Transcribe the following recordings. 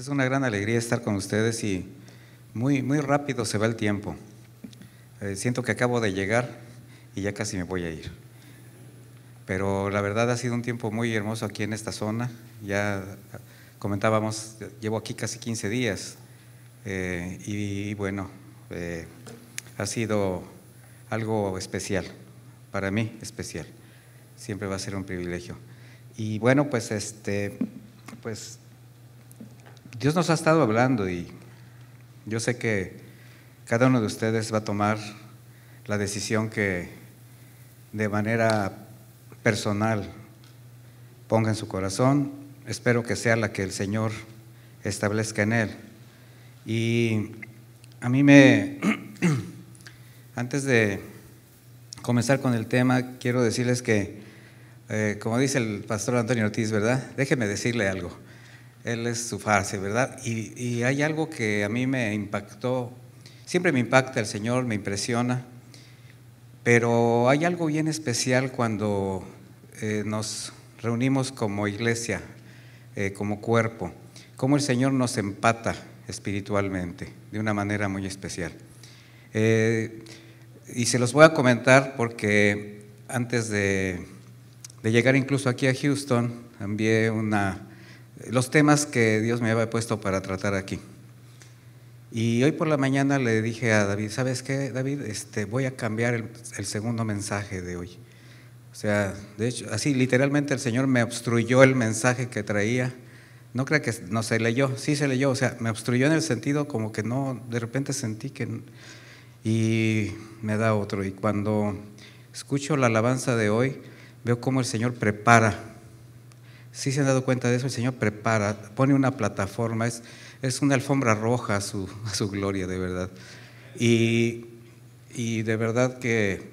Es una gran alegría estar con ustedes y muy rápido se va el tiempo. Siento que acabo de llegar y ya casi me voy a ir. Pero la verdad ha sido un tiempo muy hermoso aquí en esta zona. Ya comentábamos, llevo aquí casi 15 días y bueno, ha sido algo especial, para mí especial. Siempre va a ser un privilegio. Y bueno, pues Dios nos ha estado hablando y yo sé que cada uno de ustedes va a tomar la decisión que de manera personal ponga en su corazón. Espero que sea la que el Señor establezca en él. Y a mí antes de comenzar con el tema, quiero decirles que, como dice el pastor Antonio Ortiz, ¿verdad? Déjeme decirle algo. Él es su fase, ¿verdad? Y hay algo que a mí me impactó, siempre me impacta el Señor, me impresiona, pero hay algo bien especial cuando nos reunimos como iglesia, como cuerpo, cómo el Señor nos empata espiritualmente de una manera muy especial. Y se los voy a comentar porque antes de llegar incluso aquí a Houston, envié los temas que Dios me había puesto para tratar aquí. Y hoy por la mañana le dije a David, ¿sabes qué, David? Voy a cambiar el segundo mensaje de hoy. O sea, de hecho, así literalmente el Señor me obstruyó el mensaje que traía. No crea que no se leyó, sí se leyó, o sea, me obstruyó en el sentido como que no, de repente sentí que… Y me da otro. Y cuando escucho la alabanza de hoy, veo cómo el Señor prepara. ¿Sí se han dado cuenta de eso? El Señor prepara, pone una plataforma, es una alfombra roja a su gloria, de verdad. Y de verdad que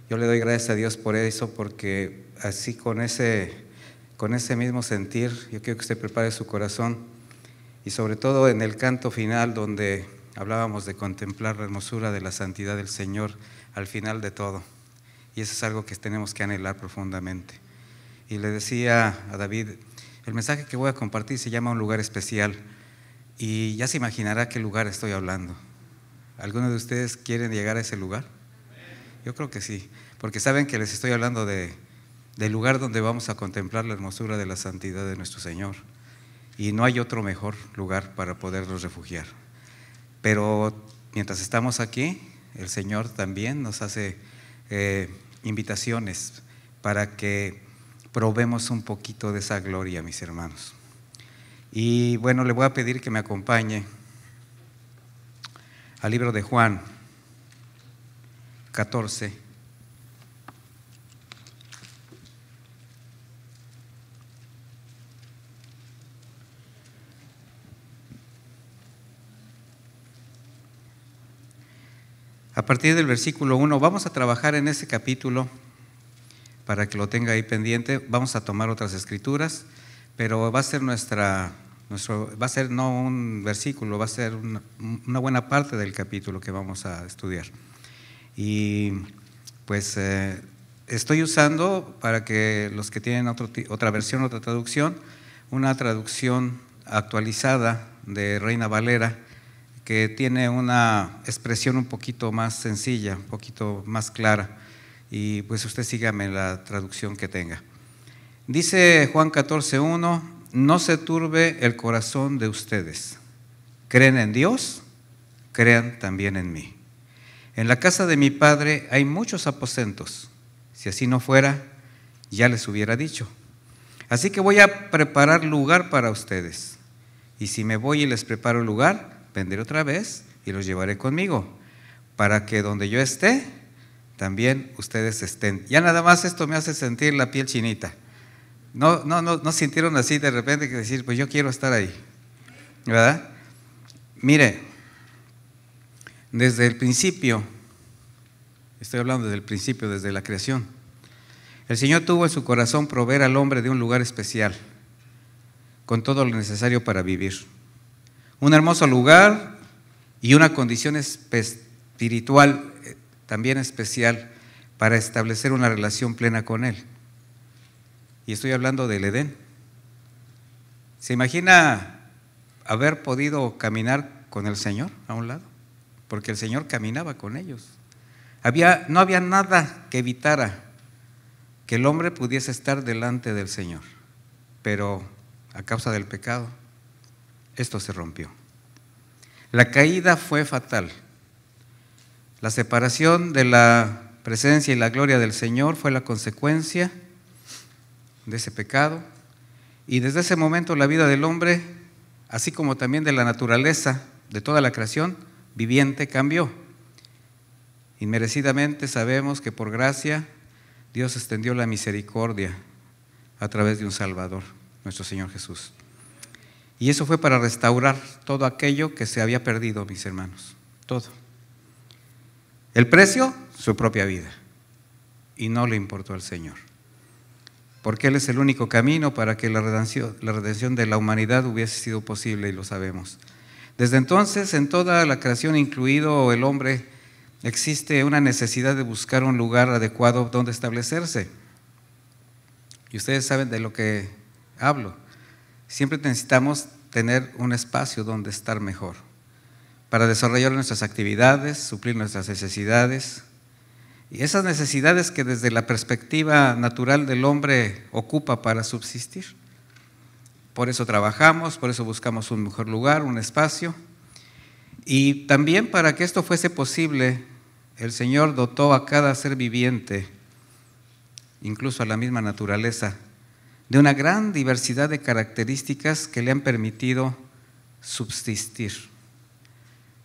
yo le doy gracias a Dios por eso, porque así con ese mismo sentir, yo quiero que usted prepare su corazón, y sobre todo en el canto final donde hablábamos de contemplar la hermosura de la santidad del Señor al final de todo. Y eso es algo que tenemos que anhelar profundamente. Y le decía a David, el mensaje que voy a compartir se llama Un lugar especial. Y ya se imaginará qué lugar estoy hablando. ¿Alguno de ustedes quieren llegar a ese lugar? Yo creo que sí, porque saben que les estoy hablando del lugar donde vamos a contemplar la hermosura de la santidad de nuestro Señor. Y no hay otro mejor lugar para podernos refugiar. Pero mientras estamos aquí, el Señor también nos hace invitaciones para que probemos un poquito de esa gloria, mis hermanos. Y bueno, le voy a pedir que me acompañe al libro de Juan 14. A partir del versículo 1, vamos a trabajar en ese capítulo para que lo tenga ahí pendiente. Vamos a tomar otras escrituras, pero va a ser va a ser no un versículo, va a ser una buena parte del capítulo que vamos a estudiar. Y pues estoy usando, para que los que tienen otra versión, otra traducción, una traducción actualizada de Reina Valera, que tiene una expresión un poquito más sencilla, un poquito más clara, y pues usted sígame la traducción que tenga. Dice Juan 14:1, no se turbe el corazón de ustedes, creen en Dios, crean también en mí. En la casa de mi Padre hay muchos aposentos, si así no fuera, ya les hubiera dicho. Así que voy a preparar lugar para ustedes, y si me voy y les preparo lugar, vendré otra vez y los llevaré conmigo, para que donde yo esté, también ustedes estén. Ya nada más esto me hace sentir la piel chinita. No sintieron así de repente que decir, pues yo quiero estar ahí, ¿verdad? Mire, desde el principio, estoy hablando desde el principio, desde la creación, el Señor tuvo en su corazón proveer al hombre de un lugar especial, con todo lo necesario para vivir. Un hermoso lugar y una condición espiritual también especial para establecer una relación plena con Él. Y estoy hablando del Edén. ¿Se imagina haber podido caminar con el Señor a un lado, porque el Señor caminaba con ellos. No había nada que evitara que el hombre pudiese estar delante del Señor, pero a causa del pecado, esto se rompió. La caída fue fatal. La separación de la presencia y la gloria del Señor fue la consecuencia de ese pecado, y desde ese momento la vida del hombre, así como también de la naturaleza, de toda la creación viviente, cambió. Inmerecidamente sabemos que por gracia Dios extendió la misericordia a través de un Salvador, nuestro Señor Jesús. Y eso fue para restaurar todo aquello que se había perdido, mis hermanos, todo. El precio, su propia vida, y no le importó al Señor, porque Él es el único camino para que la redención de la humanidad hubiese sido posible, y lo sabemos. Desde entonces, en toda la creación, incluido el hombre, existe una necesidad de buscar un lugar adecuado donde establecerse. Y ustedes saben de lo que hablo. Siempre necesitamos tener un espacio donde estar mejor, para desarrollar nuestras actividades, suplir nuestras necesidades. Y esas necesidades que desde la perspectiva natural del hombre ocupa para subsistir. Por eso trabajamos, por eso buscamos un mejor lugar, un espacio. Y también para que esto fuese posible, el Señor dotó a cada ser viviente, incluso a la misma naturaleza, de una gran diversidad de características que le han permitido subsistir.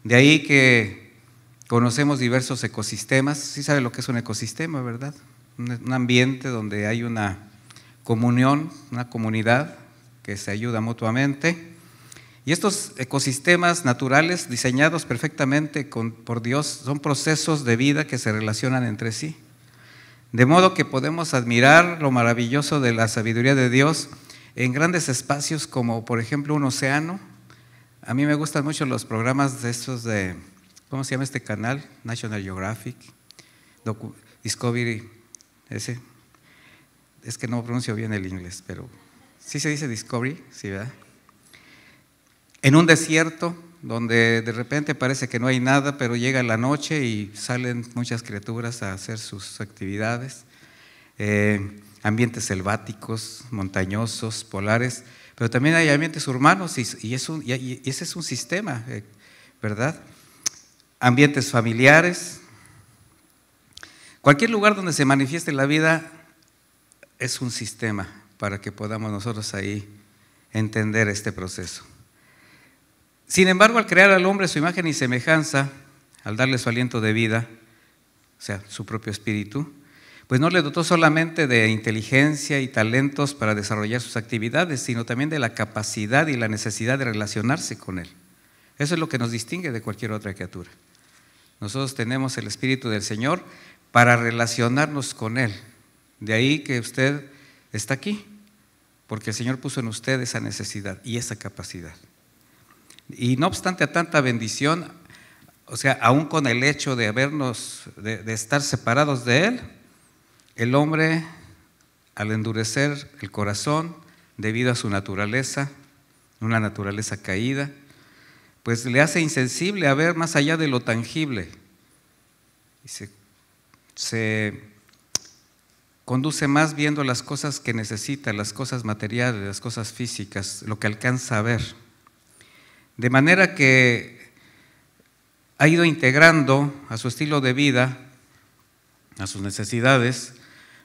De ahí que conocemos diversos ecosistemas. Sí sabe lo que es un ecosistema, ¿verdad? Un ambiente donde hay una comunión, una comunidad que se ayuda mutuamente. Y estos ecosistemas naturales, diseñados perfectamente por Dios, son procesos de vida que se relacionan entre sí. De modo que podemos admirar lo maravilloso de la sabiduría de Dios en grandes espacios como, por ejemplo, un océano. A mí me gustan mucho los programas de estos de, ¿cómo se llama este canal? National Geographic, Discovery, ese. Es que no pronuncio bien el inglés, pero sí se dice Discovery, sí, ¿verdad? En un desierto donde de repente parece que no hay nada, pero llega la noche y salen muchas criaturas a hacer sus actividades. Ambientes selváticos, montañosos, polares, pero también hay ambientes urbanos y ese es un sistema, ¿verdad? Ambientes familiares. Cualquier lugar donde se manifieste la vida es un sistema para que podamos nosotros ahí entender este proceso. Sin embargo, al crear al hombre a su imagen y semejanza, al darle su aliento de vida, o sea, su propio espíritu, pues no le dotó solamente de inteligencia y talentos para desarrollar sus actividades, sino también de la capacidad y la necesidad de relacionarse con Él. Eso es lo que nos distingue de cualquier otra criatura. Nosotros tenemos el Espíritu del Señor para relacionarnos con Él. De ahí que usted está aquí, porque el Señor puso en usted esa necesidad y esa capacidad. Y no obstante a tanta bendición, o sea, aún con el hecho de de estar separados de Él, el hombre, al endurecer el corazón debido a su naturaleza, una naturaleza caída, pues le hace insensible a ver más allá de lo tangible. Y se conduce más viendo las cosas que necesita, las cosas materiales, las cosas físicas, lo que alcanza a ver. De manera que ha ido integrando a su estilo de vida, a sus necesidades,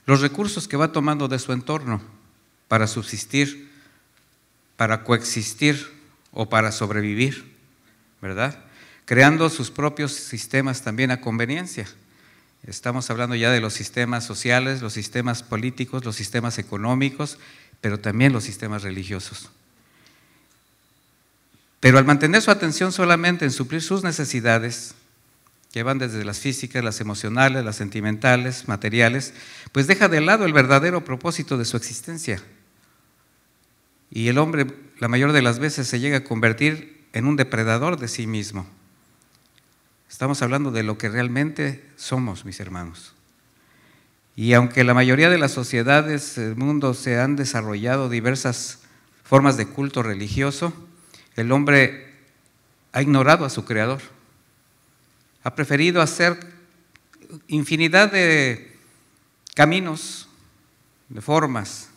los recursos que va tomando de su entorno para subsistir, para coexistir o para sobrevivir, ¿verdad? Creando sus propios sistemas también a conveniencia. Estamos hablando ya de los sistemas sociales, los sistemas políticos, los sistemas económicos, pero también los sistemas religiosos. Pero al mantener su atención solamente en suplir sus necesidades, que van desde las físicas, las emocionales, las sentimentales, materiales, pues deja de lado el verdadero propósito de su existencia. Y el hombre, la mayor de las veces, se llega a convertir en un depredador de sí mismo. Estamos hablando de lo que realmente somos, mis hermanos. Y aunque la mayoría de las sociedades del mundo se han desarrollado diversas formas de culto religioso, El hombre ha ignorado a su Creador. Ha preferido hacer infinidad de caminos, de formas.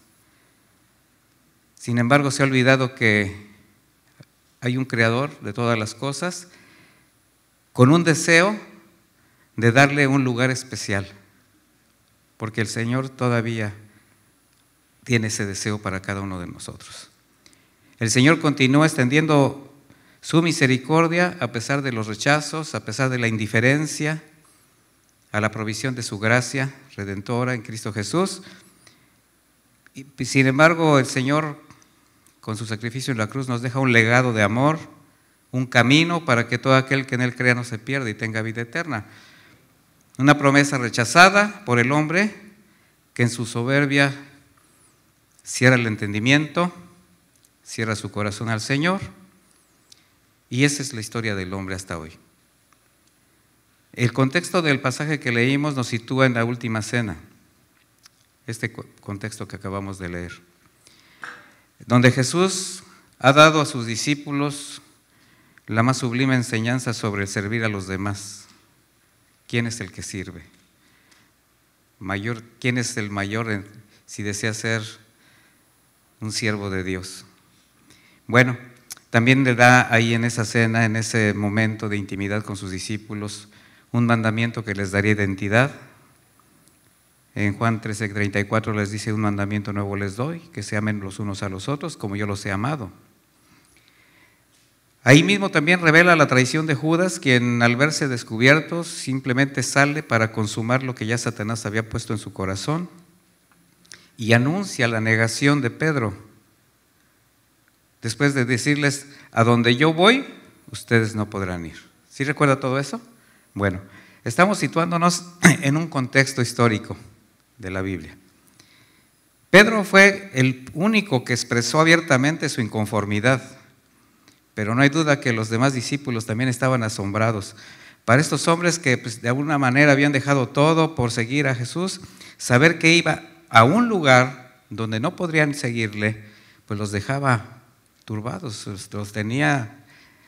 Sin embargo, se ha olvidado que hay un Creador de todas las cosas con un deseo de darle un lugar especial, porque el Señor todavía tiene ese deseo para cada uno de nosotros. El Señor continúa extendiendo su misericordia a pesar de los rechazos, a pesar de la indiferencia, a la provisión de su gracia redentora en Cristo Jesús. Y, sin embargo, el Señor, con su sacrificio en la cruz, nos deja un legado de amor, un camino para que todo aquel que en Él crea no se pierda y tenga vida eterna. Una promesa rechazada por el hombre que en su soberbia cierra el entendimiento, cierra su corazón al Señor, y esa es la historia del hombre hasta hoy. El contexto del pasaje que leímos nos sitúa en la última cena, este contexto que acabamos de leer, donde Jesús ha dado a sus discípulos la más sublime enseñanza sobre el servir a los demás. ¿Quién es el que sirve? ¿Quién es el mayor si desea ser un siervo de Dios? Bueno, también le da ahí en esa cena, en ese momento de intimidad con sus discípulos, un mandamiento que les daría identidad. En Juan 13:34 les dice: un mandamiento nuevo les doy, que se amen los unos a los otros como yo los he amado. Ahí mismo también revela la traición de Judas, quien al verse descubierto simplemente sale para consumar lo que ya Satanás había puesto en su corazón y anuncia la negación de Pedro. Después de decirles: a donde yo voy, ustedes no podrán ir. ¿Sí recuerda todo eso? Bueno, estamos situándonos en un contexto histórico de la Biblia. Pedro fue el único que expresó abiertamente su inconformidad, pero no hay duda que los demás discípulos también estaban asombrados. Para estos hombres que de alguna manera habían dejado todo por seguir a Jesús, saber que iba a un lugar donde no podrían seguirle, pues los dejaba turbados,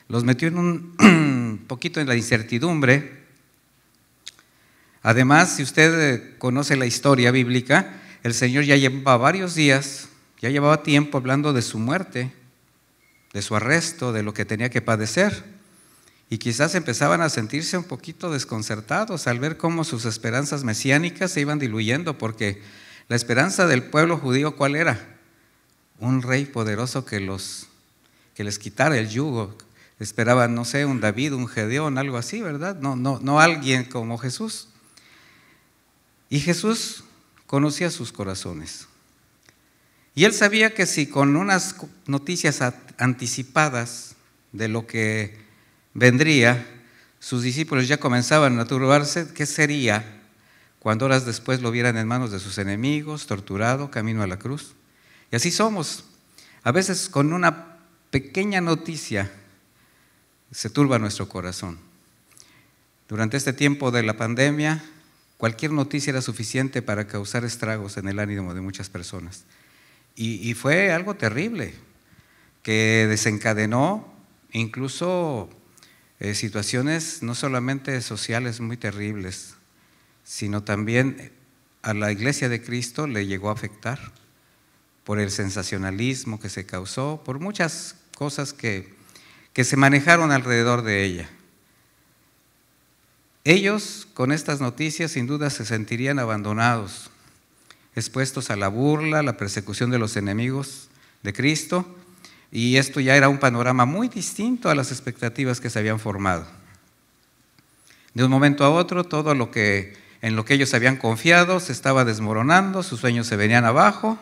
los metió en un poquito en la incertidumbre. Además, si usted conoce la historia bíblica, el Señor ya llevaba varios días, ya llevaba tiempo hablando de su muerte, de su arresto, de lo que tenía que padecer. Y quizás empezaban a sentirse un poquito desconcertados al ver cómo sus esperanzas mesiánicas se iban diluyendo, porque la esperanza del pueblo judío, ¿cuál era? Un rey poderoso que les quitara el yugo. Esperaban, no sé, un David, un Gedeón, algo así, ¿verdad? No alguien como Jesús. Y Jesús conocía sus corazones. Y él sabía que si con unas noticias anticipadas de lo que vendría, sus discípulos ya comenzaban a turbarse, ¿qué sería cuando horas después lo vieran en manos de sus enemigos, torturado, camino a la cruz? Y así somos. A veces con una pequeña noticia se turba nuestro corazón. Durante este tiempo de la pandemia, cualquier noticia era suficiente para causar estragos en el ánimo de muchas personas. Y fue algo terrible, que desencadenó incluso situaciones no solamente sociales muy terribles, sino también a la Iglesia de Cristo le llegó a afectar por el sensacionalismo que se causó, por muchas cosas que se manejaron alrededor de ella. Ellos, con estas noticias, sin duda se sentirían abandonados, expuestos a la burla, la persecución de los enemigos de Cristo, y esto ya era un panorama muy distinto a las expectativas que se habían formado. De un momento a otro, todo en lo que ellos habían confiado se estaba desmoronando, sus sueños se venían abajo.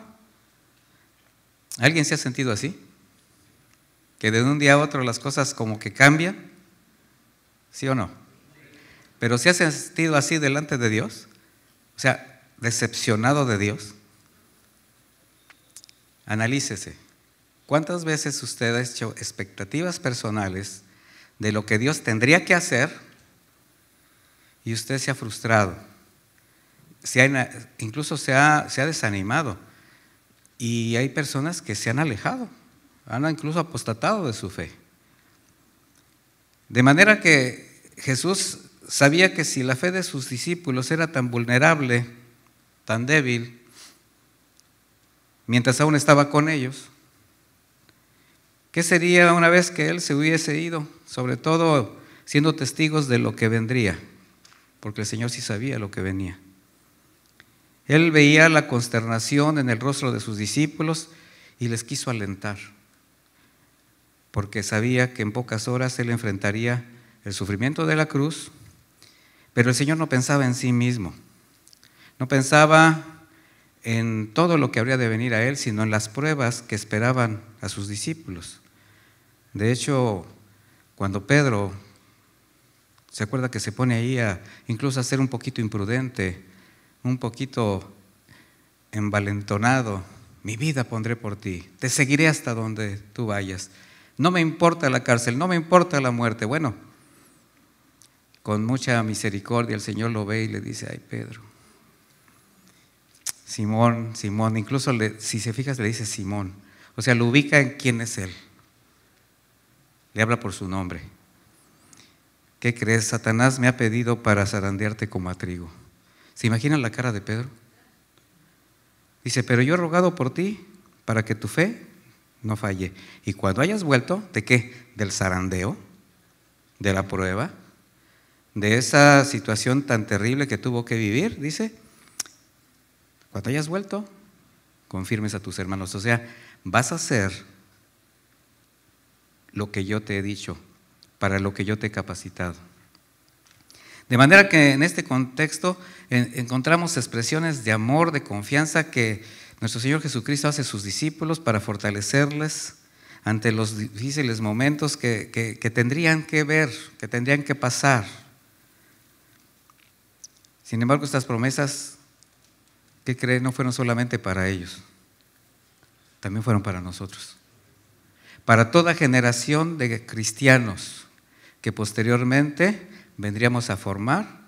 ¿Alguien se ha sentido así? Que de un día a otro las cosas como que cambian, ¿sí o no? Pero ¿se ha sentido así delante de Dios? O sea, decepcionado de Dios. Analícese. ¿Cuántas veces usted ha hecho expectativas personales de lo que Dios tendría que hacer y usted se ha frustrado? Incluso se ha desanimado. Y hay personas que se han alejado han incluso apostatado de su fe. De manera que Jesús sabía que si la fe de sus discípulos era tan vulnerable, tan débil, mientras aún estaba con ellos, ¿qué sería una vez que Él se hubiese ido? Sobre todo siendo testigos de lo que vendría, porque el Señor sí sabía lo que venía. Él veía la consternación en el rostro de sus discípulos y les quiso alentar, porque sabía que en pocas horas Él enfrentaría el sufrimiento de la cruz, pero el Señor no pensaba en sí mismo, no pensaba en todo lo que habría de venir a Él, sino en las pruebas que esperaban a sus discípulos. De hecho, cuando Pedro, ¿se acuerda que se pone ahí incluso a ser un poquito imprudente, un poquito envalentonado? Mi vida pondré por ti, te seguiré hasta donde tú vayas. No me importa la cárcel, no me importa la muerte. Bueno, con mucha misericordia el Señor lo ve y le dice: ay, Pedro, Simón, Simón, incluso si se fijas le dice Simón, o sea, lo ubica en quién es Él, le habla por su nombre. ¿Qué crees? Satanás me ha pedido para zarandearte como a trigo. ¿Se imaginan la cara de Pedro? Dice: pero yo he rogado por ti para que tu fe no falle. Y cuando hayas vuelto, ¿de qué? Del zarandeo, de la prueba, de esa situación tan terrible que tuvo que vivir, dice, cuando hayas vuelto, confirmes a tus hermanos. O sea, vas a hacer lo que yo te he dicho, para lo que yo te he capacitado. De manera que en este contexto encontramos expresiones de amor, de confianza que nuestro Señor Jesucristo hace a sus discípulos para fortalecerles ante los difíciles momentos que tendrían que ver, que tendrían que pasar. Sin embargo, estas promesas, ¿qué creen? No fueron solamente para ellos, también fueron para nosotros. Para toda generación de cristianos que posteriormente vendríamos a formar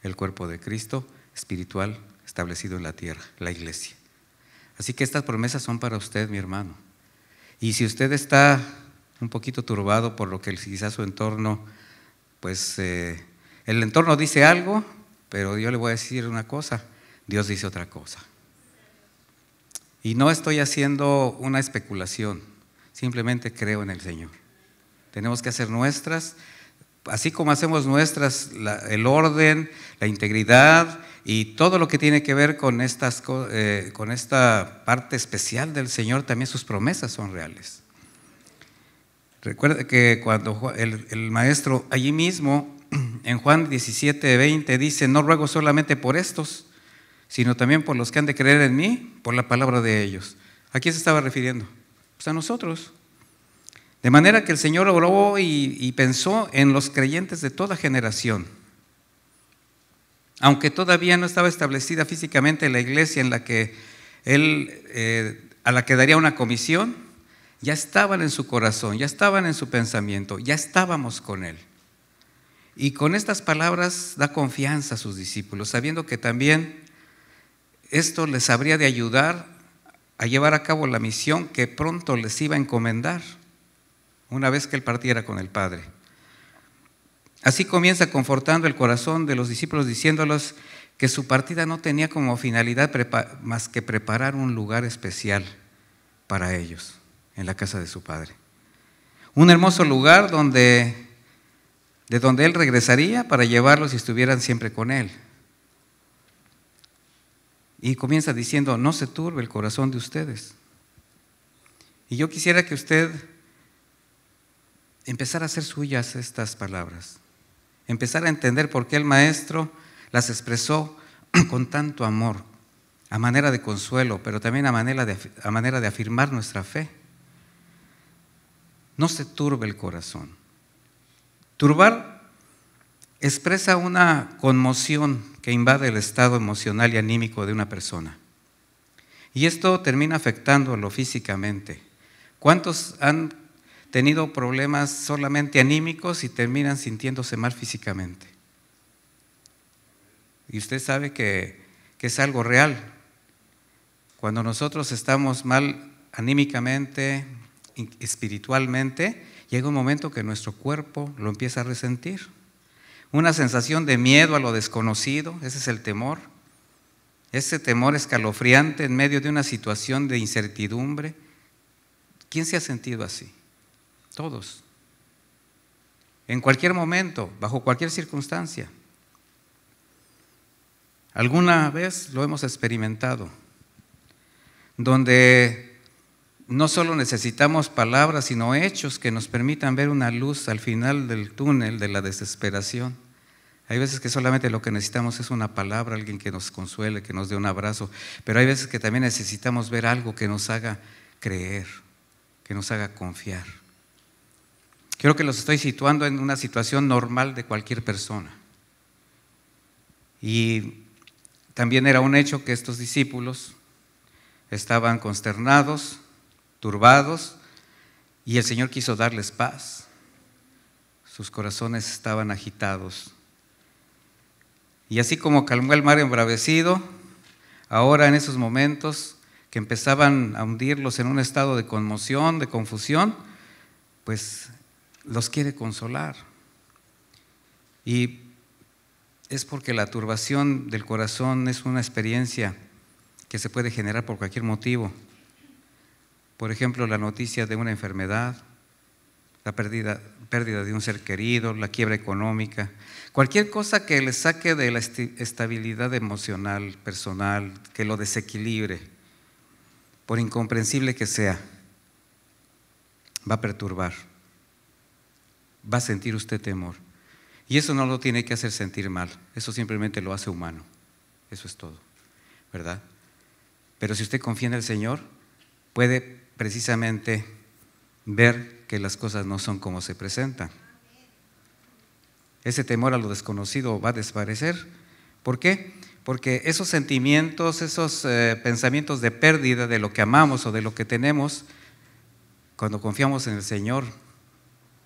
el cuerpo de Cristo espiritual establecido en la tierra, la iglesia. Así que estas promesas son para usted, mi hermano. Y si usted está un poquito turbado por lo que quizás su entorno, pues el entorno dice algo, pero yo le voy a decir una cosa, Dios dice otra cosa. Y no estoy haciendo una especulación, simplemente creo en el Señor. Tenemos que hacer nuestras, así como hacemos nuestras, el orden, la integridad y todo lo que tiene que ver con esta parte especial del Señor, también sus promesas son reales. Recuerda que cuando el maestro allí mismo, en Juan 17:20 dice: no ruego solamente por estos, sino también por los que han de creer en mí, por la palabra de ellos. ¿A quién se estaba refiriendo? Pues a nosotros. De manera que el Señor oró y pensó en los creyentes de toda generación. Aunque todavía no estaba establecida físicamente la iglesia en la que Él, a la que daría una comisión, ya estaban en su corazón, ya estaban en su pensamiento, ya estábamos con Él. Y con estas palabras da confianza a sus discípulos, sabiendo que también esto les habría de ayudar a llevar a cabo la misión que pronto les iba a encomendar una vez que Él partiera con el Padre. Así comienza confortando el corazón de los discípulos, diciéndoles que su partida no tenía como finalidad más que preparar un lugar especial para ellos en la casa de su Padre. Un hermoso lugar de donde Él regresaría para llevarlos y estuvieran siempre con Él. Y comienza diciendo: no se turbe el corazón de ustedes. Y yo quisiera que usted empezara a hacer suyas estas palabras, empezar a entender por qué el Maestro las expresó con tanto amor, a manera de consuelo, pero también a manera de afirmar nuestra fe. No se turbe el corazón. Turbar expresa una conmoción que invade el estado emocional y anímico de una persona. Y esto termina afectándolo físicamente. ¿Cuántos han tenido problemas solamente anímicos y terminan sintiéndose mal físicamente? Y usted sabe que es algo real. Cuando nosotros estamos mal anímicamente espiritualmente, llega un momento que nuestro cuerpo lo empieza a resentir. Una sensación de miedo a lo desconocido, ese es el temor. Ese temor escalofriante en medio de una situación de incertidumbre. ¿Quién se ha sentido así? Todos. En cualquier momento, bajo cualquier circunstancia. Alguna vez lo hemos experimentado, donde no solo necesitamos palabras, sino hechos que nos permitan ver una luz al final del túnel de la desesperación. Hay veces que solamente lo que necesitamos es una palabra, alguien que nos consuele, que nos dé un abrazo, pero hay veces que también necesitamos ver algo que nos haga creer, que nos haga confiar. Creo que los estoy situando en una situación normal de cualquier persona. Y también era un hecho que estos discípulos estaban consternados, turbados, y el Señor quiso darles paz. Sus corazones estaban agitados. Y así como calmó el mar embravecido, ahora en esos momentos que empezaban a hundirlos en un estado de conmoción, de confusión, pues los quiere consolar. Y es porque la turbación del corazón es una experiencia que se puede generar por cualquier motivo. Por ejemplo, la noticia de una enfermedad, la pérdida de un ser querido, la quiebra económica, cualquier cosa que le saque de la estabilidad emocional, personal, que lo desequilibre, por incomprensible que sea, va a perturbar, va a sentir usted temor. Y eso no lo tiene que hacer sentir mal, eso simplemente lo hace humano, eso es todo, ¿verdad? Pero si usted confía en el Señor, puede precisamente ver que las cosas no son como se presentan. Ese temor a lo desconocido va a desaparecer. ¿Por qué? Porque esos sentimientos, esos pensamientos de pérdida de lo que amamos o de lo que tenemos, cuando confiamos en el Señor,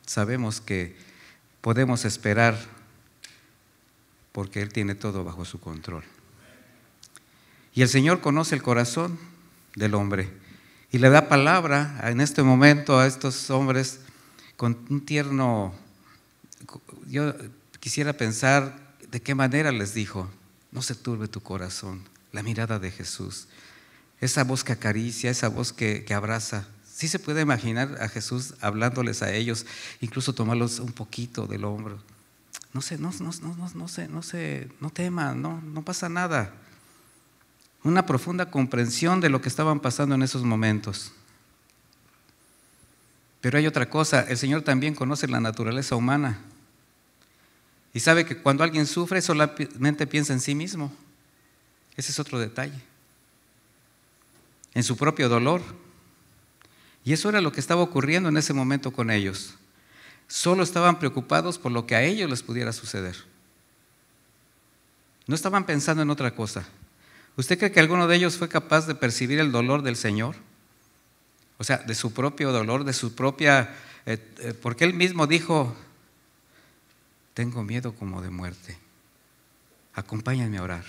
sabemos que podemos esperar porque Él tiene todo bajo su control. Y el Señor conoce el corazón del hombre y le da palabra en este momento a estos hombres con un tierno. Yo quisiera pensar de qué manera les dijo: no se turbe tu corazón. La mirada de Jesús, esa voz que acaricia, esa voz que abraza. Sí se puede imaginar a Jesús hablándoles a ellos, incluso tomarlos un poquito del hombro. No teman, no pasa nada. Una profunda comprensión de lo que estaban pasando en esos momentos. Pero hay otra cosa, el Señor también conoce la naturaleza humana y sabe que cuando alguien sufre solamente piensa en sí mismo. Ese es otro detalle, en su propio dolor. Y eso era lo que estaba ocurriendo en ese momento con ellos. Solo estaban preocupados por lo que a ellos les pudiera suceder. No estaban pensando en otra cosa. ¿Usted cree que alguno de ellos fue capaz de percibir el dolor del Señor? O sea, de su propio dolor, de su propia. Porque Él mismo dijo: tengo miedo como de muerte. Acompáñenme a orar.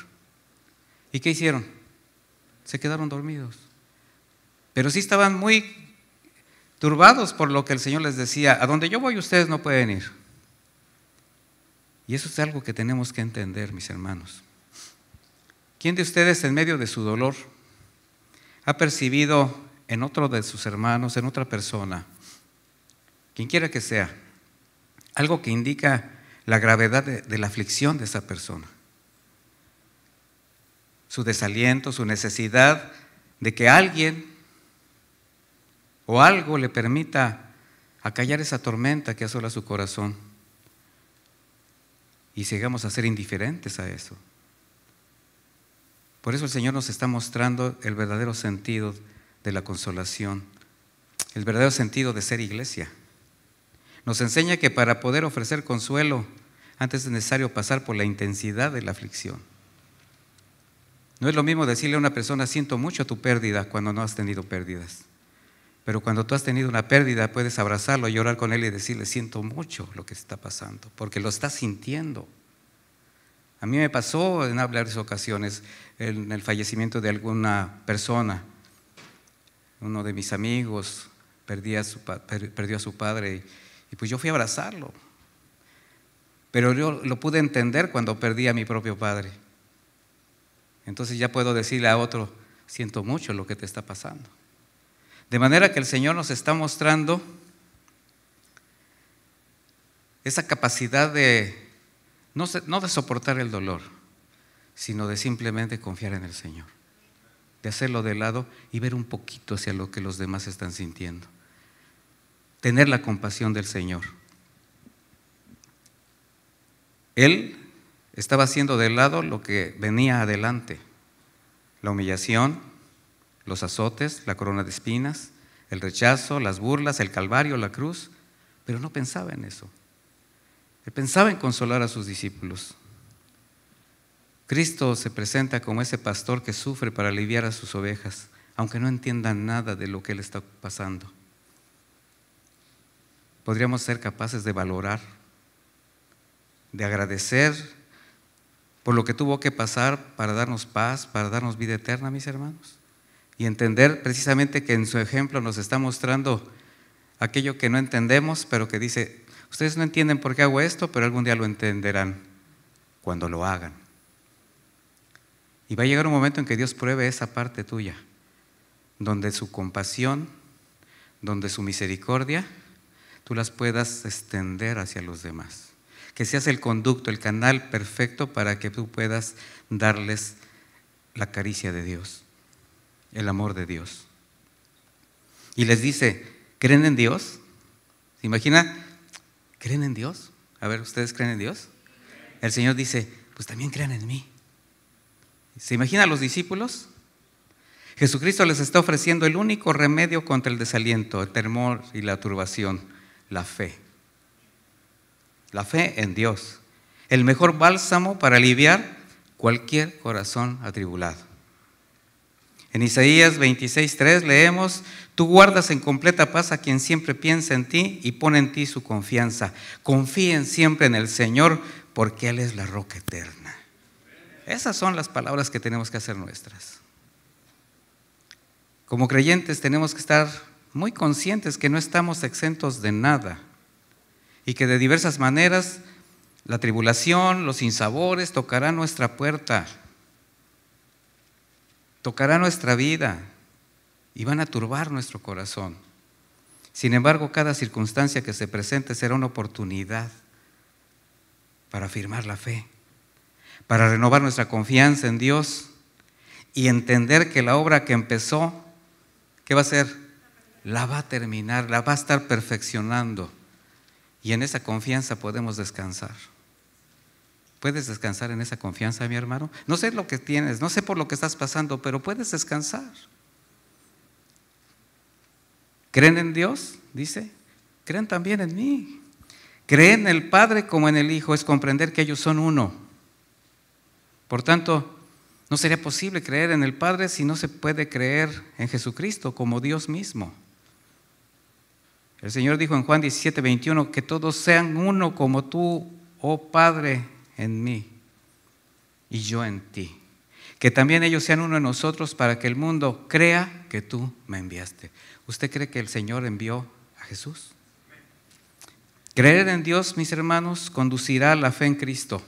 ¿Y qué hicieron? Se quedaron dormidos. Pero sí estaban muy turbados por lo que el Señor les decía: a donde yo voy ustedes no pueden ir. Y eso es algo que tenemos que entender, mis hermanos. ¿Quién de ustedes en medio de su dolor ha percibido en otro de sus hermanos, en otra persona, quien quiera que sea, algo que indica la gravedad de la aflicción de esa persona? Su desaliento, su necesidad de que alguien o algo le permita acallar esa tormenta que asola su corazón y llegamos a ser indiferentes a eso. Por eso el Señor nos está mostrando el verdadero sentido de la consolación, el verdadero sentido de ser iglesia. Nos enseña que para poder ofrecer consuelo, antes es necesario pasar por la intensidad de la aflicción. No es lo mismo decirle a una persona: siento mucho tu pérdida, cuando no has tenido pérdidas. Pero cuando tú has tenido una pérdida, puedes abrazarlo, llorar con él y decirle: siento mucho lo que está pasando, porque lo estás sintiendo. A mí me pasó en varias ocasiones en el fallecimiento de alguna persona, uno de mis amigos, perdió a su padre y pues yo fui a abrazarlo. Pero yo lo pude entender cuando perdí a mi propio padre. Entonces ya puedo decirle a otro, siento mucho lo que te está pasando. De manera que el Señor nos está mostrando esa capacidad de no de soportar el dolor, sino de simplemente confiar en el Señor, de hacerlo de lado y ver un poquito hacia lo que los demás están sintiendo. Tener la compasión del Señor. Él estaba haciendo de lado lo que venía adelante: la humillación, los azotes, la corona de espinas, el rechazo, las burlas, el calvario, la cruz, pero no pensaba en eso. Él pensaba en consolar a sus discípulos. Cristo se presenta como ese pastor que sufre para aliviar a sus ovejas, aunque no entiendan nada de lo que Él está pasando. Podríamos ser capaces de valorar, de agradecer por lo que tuvo que pasar para darnos paz, para darnos vida eterna, mis hermanos. Y entender precisamente que en su ejemplo nos está mostrando aquello que no entendemos, pero que dice: ustedes no entienden por qué hago esto, pero algún día lo entenderán cuando lo hagan. Y va a llegar un momento en que Dios pruebe esa parte tuya, donde su compasión, donde su misericordia, tú las puedas extender hacia los demás. Que seas el conducto, el canal perfecto para que tú puedas darles la caricia de Dios, el amor de Dios. Y les dice: ¿creen en Dios? ¿Se imagina? ¿Creen en Dios? A ver, ¿ustedes creen en Dios? El Señor dice: pues también crean en mí. ¿Se imagina a los discípulos? Jesucristo les está ofreciendo el único remedio contra el desaliento, el temor y la turbación: la fe. La fe en Dios, el mejor bálsamo para aliviar cualquier corazón atribulado. En Isaías 26:3 leemos: tú guardas en completa paz a quien siempre piensa en ti y pone en ti su confianza. Confíen siempre en el Señor, porque Él es la roca eterna. Esas son las palabras que tenemos que hacer nuestras. Como creyentes tenemos que estar muy conscientes que no estamos exentos de nada y que de diversas maneras la tribulación, los sinsabores tocarán nuestra puerta, tocará nuestra vida y van a turbar nuestro corazón. Sin embargo, cada circunstancia que se presente será una oportunidad para afirmar la fe, para renovar nuestra confianza en Dios y entender que la obra que empezó, ¿qué va a hacer? La va a terminar, la va a estar perfeccionando. Y en esa confianza podemos descansar. ¿Puedes descansar en esa confianza, mi hermano? No sé lo que tienes, no sé por lo que estás pasando, pero puedes descansar. ¿Creen en Dios? Dice. Creen también en mí. Creen en el Padre como en el Hijo, es comprender que ellos son uno. Por tanto, no sería posible creer en el Padre si no se puede creer en Jesucristo como Dios mismo. El Señor dijo en Juan 17:21 que todos sean uno como tú, oh Padre, en mí y yo en ti. Que también ellos sean uno en nosotros para que el mundo crea que tú me enviaste. ¿Usted cree que el Señor envió a Jesús? Creer en Dios, mis hermanos, conducirá a la fe en Cristo.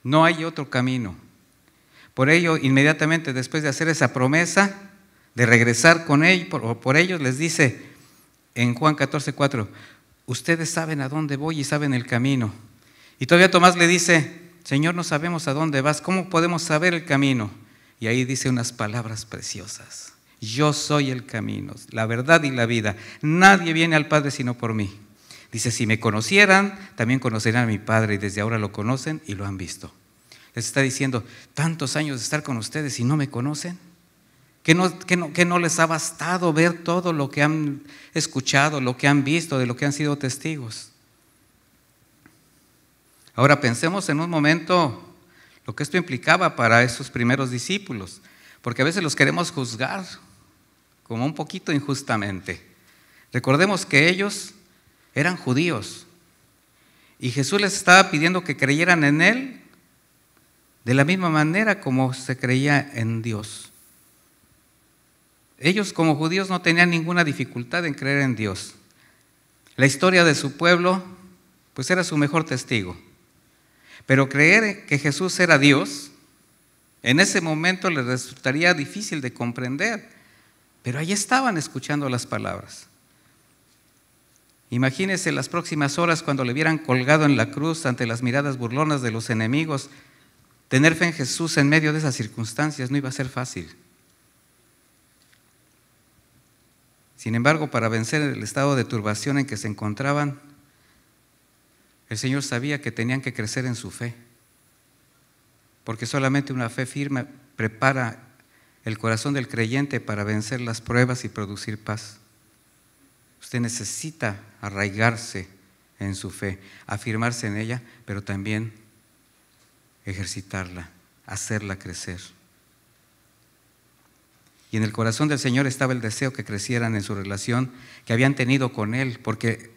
No hay otro camino. Por ello, inmediatamente después de hacer esa promesa, de regresar con ellos, por ellos, les dice en Juan 14:4, ustedes saben a dónde voy y saben el camino. Y todavía Tomás le dice: Señor, no sabemos a dónde vas, ¿cómo podemos saber el camino? Y ahí dice unas palabras preciosas: yo soy el camino, la verdad y la vida. Nadie viene al Padre sino por mí. Dice: si me conocieran, también conocerían a mi Padre, y desde ahora lo conocen y lo han visto. Les está diciendo: tantos años de estar con ustedes y no me conocen. ¿Que no les ha bastado ver todo lo que han escuchado, lo que han visto, de lo que han sido testigos? Ahora pensemos en un momento lo que esto implicaba para esos primeros discípulos, porque a veces los queremos juzgar como un poquito injustamente. Recordemos que ellos eran judíos y Jesús les estaba pidiendo que creyeran en Él de la misma manera como se creía en Dios. Ellos como judíos no tenían ninguna dificultad en creer en Dios. La historia de su pueblo pues era su mejor testigo. Pero creer que Jesús era Dios, en ese momento les resultaría difícil de comprender. Pero ahí estaban escuchando las palabras. Imagínense las próximas horas cuando le vieran colgado en la cruz ante las miradas burlonas de los enemigos. Tener fe en Jesús en medio de esas circunstancias no iba a ser fácil. Sin embargo, para vencer el estado de turbación en que se encontraban, el Señor sabía que tenían que crecer en su fe, porque solamente una fe firme prepara el corazón del creyente para vencer las pruebas y producir paz. Usted necesita arraigarse en su fe, afirmarse en ella, pero también ejercitarla, hacerla crecer. Y en el corazón del Señor estaba el deseo que crecieran en su relación que habían tenido con Él, porque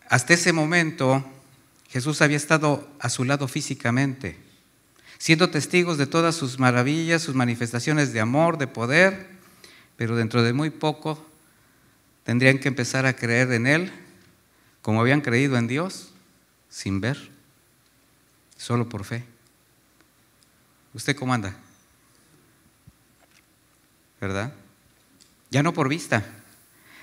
hasta ese momento Jesús había estado a su lado físicamente, siendo testigos de todas sus maravillas, sus manifestaciones de amor, de poder, pero dentro de muy poco tendrían que empezar a creer en Él como habían creído en Dios, sin ver, solo por fe. ¿Usted cómo anda? ¿Verdad? Ya no por vista.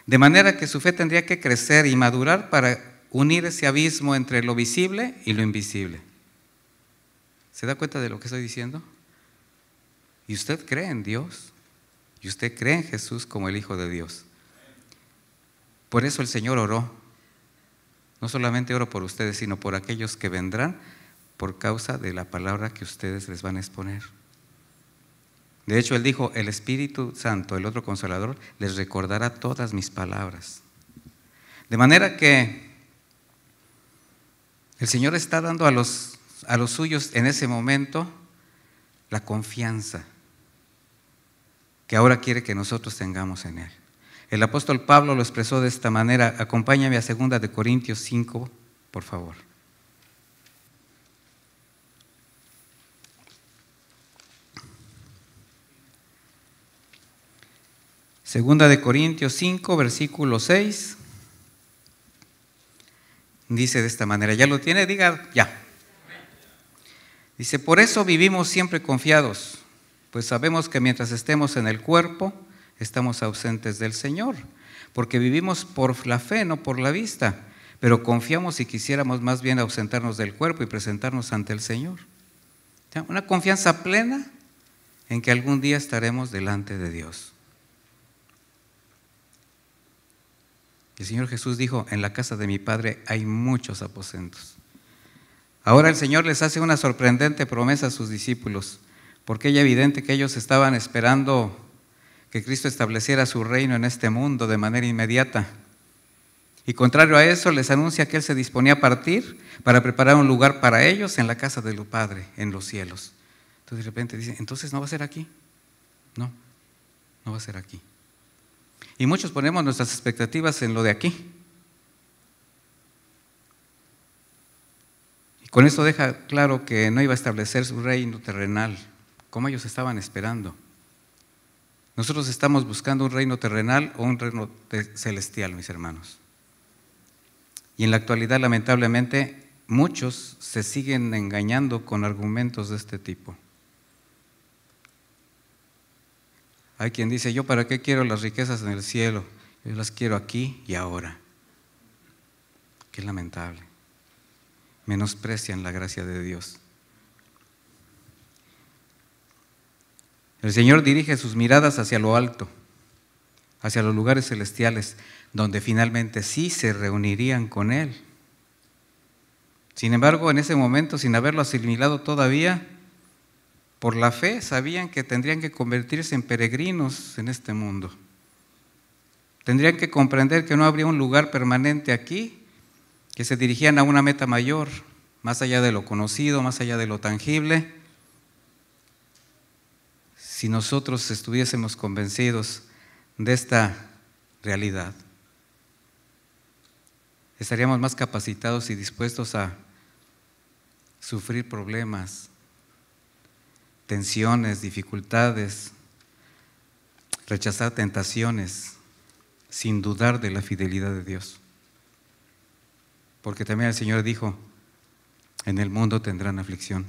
De manera que su fe tendría que crecer y madurar para unir ese abismo entre lo visible y lo invisible. ¿Se da cuenta de lo que estoy diciendo? Y usted cree en Dios, y usted cree en Jesús como el Hijo de Dios. Por eso el Señor oró. No solamente oro por ustedes, sino por aquellos que vendrán por causa de la palabra que ustedes les van a exponer. De hecho, Él dijo, el Espíritu Santo, el otro Consolador, les recordará todas mis palabras. De manera que el Señor está dando a los suyos en ese momento la confianza que ahora quiere que nosotros tengamos en Él. El apóstol Pablo lo expresó de esta manera. Acompáñame a 2 de Corintios 5, por favor. Segunda de Corintios 5, versículo 6, dice de esta manera. ¿Ya lo tiene? Diga ya. Dice, por eso vivimos siempre confiados, pues sabemos que mientras estemos en el cuerpo, estamos ausentes del Señor, porque vivimos por la fe, no por la vista, pero confiamos si quisiéramos más bien ausentarnos del cuerpo y presentarnos ante el Señor. Una confianza plena en que algún día estaremos delante de Dios. El Señor Jesús dijo, en la casa de mi Padre hay muchos aposentos. Ahora el Señor les hace una sorprendente promesa a sus discípulos, porque es evidente que ellos estaban esperando que Cristo estableciera su reino en este mundo de manera inmediata. Y contrario a eso, les anuncia que Él se disponía a partir para preparar un lugar para ellos en la casa de su Padre, en los cielos. Entonces de repente dicen, ¿entonces no va a ser aquí? No, no va a ser aquí. Y muchos ponemos nuestras expectativas en lo de aquí. Y con esto deja claro que no iba a establecer su reino terrenal, como ellos estaban esperando. Nosotros estamos buscando un reino terrenal o un reino celestial, mis hermanos. Y en la actualidad, lamentablemente, muchos se siguen engañando con argumentos de este tipo. Hay quien dice, ¿yo para qué quiero las riquezas en el cielo? Yo las quiero aquí y ahora. Qué lamentable. Menosprecian la gracia de Dios. El Señor dirige sus miradas hacia lo alto, hacia los lugares celestiales, donde finalmente sí se reunirían con Él. Sin embargo, en ese momento, sin haberlo asimilado todavía, por la fe sabían que tendrían que convertirse en peregrinos en este mundo. Tendrían que comprender que no habría un lugar permanente aquí, que se dirigían a una meta mayor, más allá de lo conocido, más allá de lo tangible. Si nosotros estuviésemos convencidos de esta realidad, estaríamos más capacitados y dispuestos a sufrir problemas, tensiones, dificultades, rechazar tentaciones sin dudar de la fidelidad de Dios. Porque también el Señor dijo, en el mundo tendrán aflicción.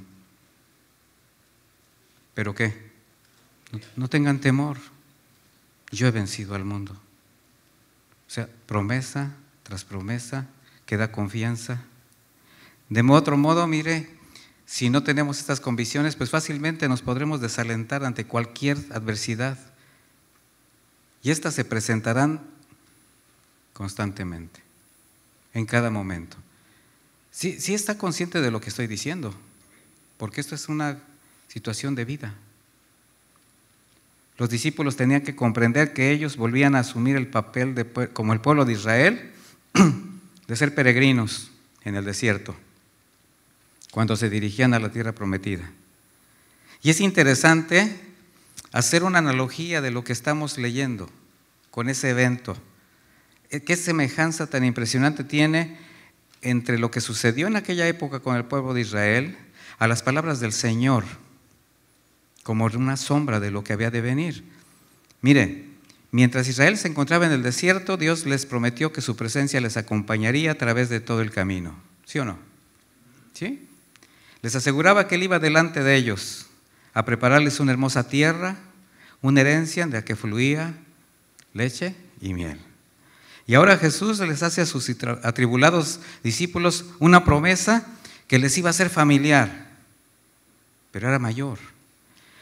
¿Pero qué? No tengan temor, yo he vencido al mundo. O sea, promesa tras promesa que da confianza. De otro modo, mire, si no tenemos estas convicciones, pues fácilmente nos podremos desalentar ante cualquier adversidad. Y estas se presentarán constantemente, en cada momento. Sí está consciente de lo que estoy diciendo, porque esto es una situación de vida. Los discípulos tenían que comprender que ellos volvían a asumir el papel como el pueblo de Israel, de ser peregrinos en el desierto, cuando se dirigían a la tierra prometida. Y es interesante hacer una analogía de lo que estamos leyendo con ese evento. ¿Qué semejanza tan impresionante tiene entre lo que sucedió en aquella época con el pueblo de Israel a las palabras del Señor, como una sombra de lo que había de venir? Mire, mientras Israel se encontraba en el desierto, Dios les prometió que su presencia les acompañaría a través de todo el camino. ¿Sí o no? ¿Sí? Les aseguraba que Él iba delante de ellos a prepararles una hermosa tierra, una herencia de la que fluía leche y miel. Y ahora Jesús les hace a sus atribulados discípulos una promesa que les iba a ser familiar, pero era mayor,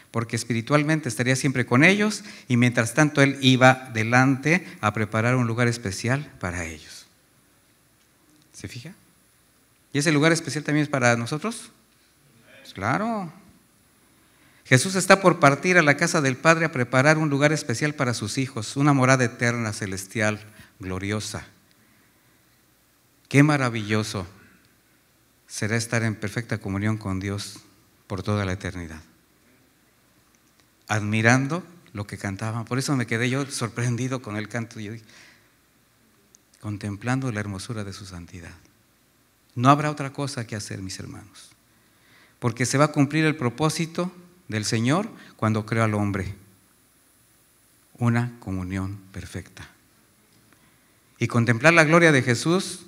porque espiritualmente estaría siempre con ellos y mientras tanto Él iba delante a preparar un lugar especial para ellos. ¿Se fija? ¿Y ese lugar especial también es para nosotros? Pues claro. Jesús está por partir a la casa del Padre a preparar un lugar especial para sus hijos, una morada eterna, celestial, gloriosa. Qué maravilloso será estar en perfecta comunión con Dios por toda la eternidad, admirando lo que cantaban. Por eso me quedé yo sorprendido con el canto, yo dije, contemplando la hermosura de su santidad. No habrá otra cosa que hacer, mis hermanos, porque se va a cumplir el propósito del Señor cuando creó al hombre, una comunión perfecta. Y contemplar la gloria de Jesús